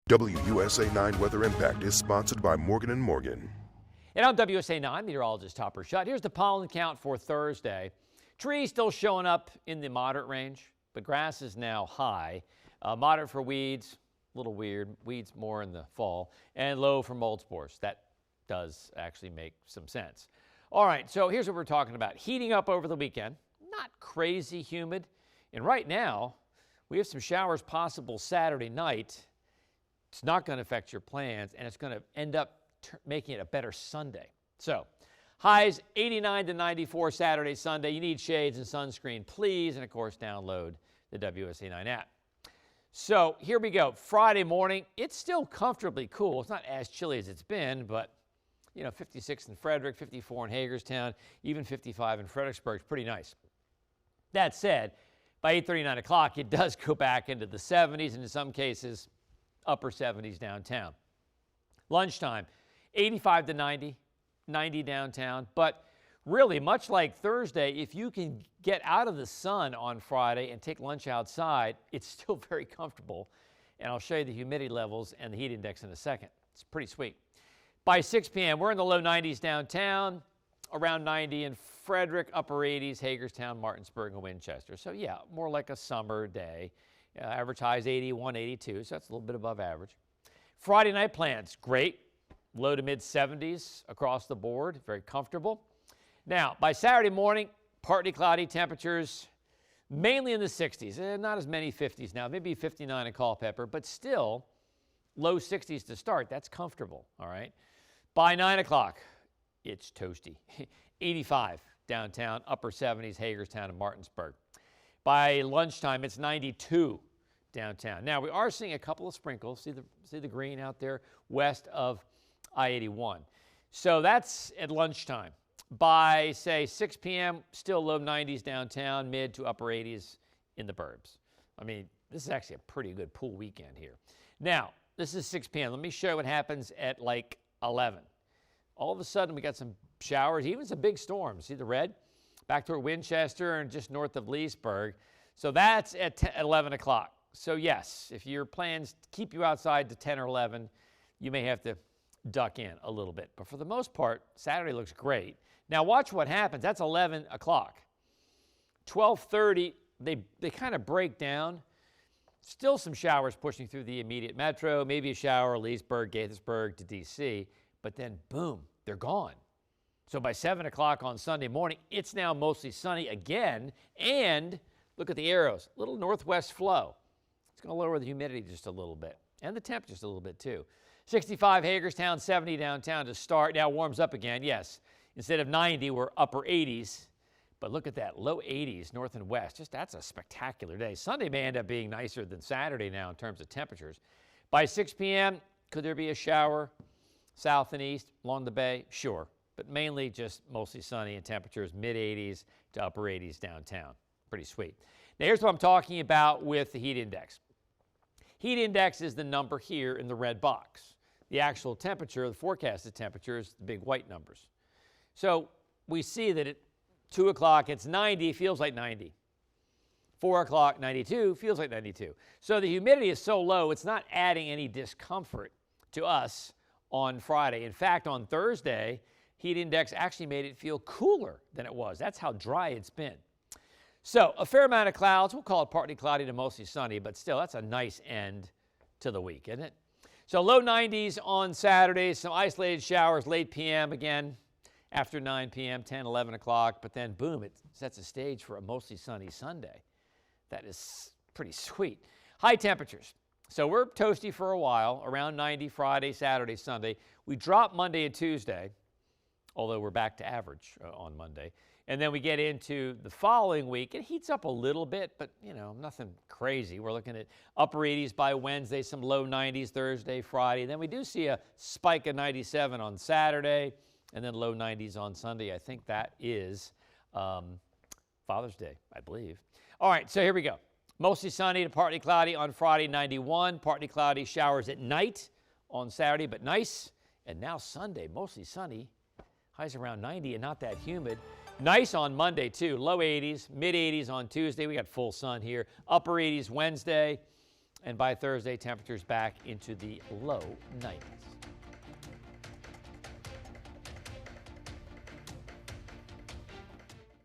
WUSA 9 Weather Impact is sponsored by Morgan & Morgan. And I'm WUSA 9 meteorologist Topper Shutt. Here's the pollen count for Thursday. Trees still showing up in the moderate range, but grass is now high. Moderate for weeds, a little weird. Weeds more in the fall. And low for mold spores. That does actually make some sense. All right, so here's what we're talking about. Heating up over the weekend. Not crazy humid. And right now, we have some showers possible Saturday night. It's not going to affect your plans, and it's going to end up making it a better Sunday. So, highs 89 to 94 Saturday, Sunday. You need shades and sunscreen, please. And, of course, download the WUSA 9 app. So, here we go. Friday morning, it's still comfortably cool. It's not as chilly as it's been, but, 56 in Frederick, 54 in Hagerstown, even 55 in Fredericksburg. It's pretty nice. That said, by 8:30, 9 o'clock, it does go back into the 70s, and in some cases, upper 70s downtown. Lunchtime, 85 to 90, 90 downtown. But really, much like Thursday, if you can get out of the sun on Friday and take lunch outside, it's still very comfortable. And I'll show you the humidity levels and the heat index in a second. It's pretty sweet. By 6 p.m., we're in the low 90s downtown, around 90 in Frederick, upper 80s, Hagerstown, Martinsburg, and Winchester. So, yeah, more like a summer day. Average highs 81, 82, so that's a little bit above average. Friday night plans, great. Low to mid 70s across the board, very comfortable. Now, by Saturday morning, partly cloudy temperatures, mainly in the 60s. Not as many 50s now, maybe 59 in Culpeper, but still low 60s to start. That's comfortable, all right? By 9 o'clock, it's toasty. 85 downtown, upper 70s, Hagerstown and Martinsburg. By lunchtime, it's 92 downtown. Now, we are seeing a couple of sprinkles. See the green out there west of I-81. So that's at lunchtime. By, say, 6 p.m., still low 90s downtown, mid to upper 80s in the burbs. I mean, this is actually a pretty good pool weekend here. Now, this is 6 p.m. Let me show you what happens at like 11. All of a sudden, we got some showers, even some big storms. See the red? Back toward Winchester and just north of Leesburg. So that's at 11 o'clock. So yes, if your plans keep you outside to 10 or 11, you may have to duck in a little bit. But for the most part, Saturday looks great. Now watch what happens. That's 11 o'clock. 12:30, they kind of break down. Still some showers pushing through the immediate metro, maybe a shower, Leesburg, Gaithersburg to D.C., but then boom, they're gone. So by 7 o'clock on Sunday morning, it's now mostly sunny again, and look at the arrows, little northwest flow. It's going to lower the humidity just a little bit, and the temp just a little bit too. 65 Hagerstown, 70 downtown to start. Now warms up again, yes. Instead of 90, we're upper 80s, but look at that, low 80s north and west. Just that's a spectacular day. Sunday may end up being nicer than Saturday now in terms of temperatures. By 6 p.m., could there be a shower south and east along the bay? Sure. But mainly just mostly sunny and temperatures mid-80s to upper 80s downtown. Pretty sweet. Now here's what I'm talking about with the heat index. Heat index is the number here in the red box. The actual temperature, the forecasted temperature, is the big white numbers. So we see that at 2 o'clock it's 90, feels like 90. 4 o'clock, 92, feels like 92. So the humidity is so low, it's not adding any discomfort to us on Friday. In fact, on Thursday, heat index actually made it feel cooler than it was. That's how dry it's been. So a fair amount of clouds. We'll call it partly cloudy to mostly sunny, but still, that's a nice end to the week, isn't it? So low 90s on Saturday, some isolated showers late p.m. again after 9 p.m., 10, 11 o'clock, but then boom, it sets a stage for a mostly sunny Sunday. That is pretty sweet. High temperatures. So we're toasty for a while, around 90 Friday, Saturday, Sunday. We drop Monday and Tuesday, although we're back to average on Monday. And then we get into the following week. It heats up a little bit, but, nothing crazy. We're looking at upper 80s by Wednesday, some low 90s Thursday, Friday. Then we do see a spike of 97 on Saturday, and then low 90s on Sunday. I think that is Father's Day, I believe. All right, so here we go. Mostly sunny to partly cloudy on Friday, 91. Partly cloudy showers at night on Saturday, but nice. And now Sunday, mostly sunny. Highs around 90 and not that humid. Nice on Monday, too. Low 80s, mid 80s on Tuesday. We got full sun here. Upper 80s Wednesday. And by Thursday, temperatures back into the low 90s.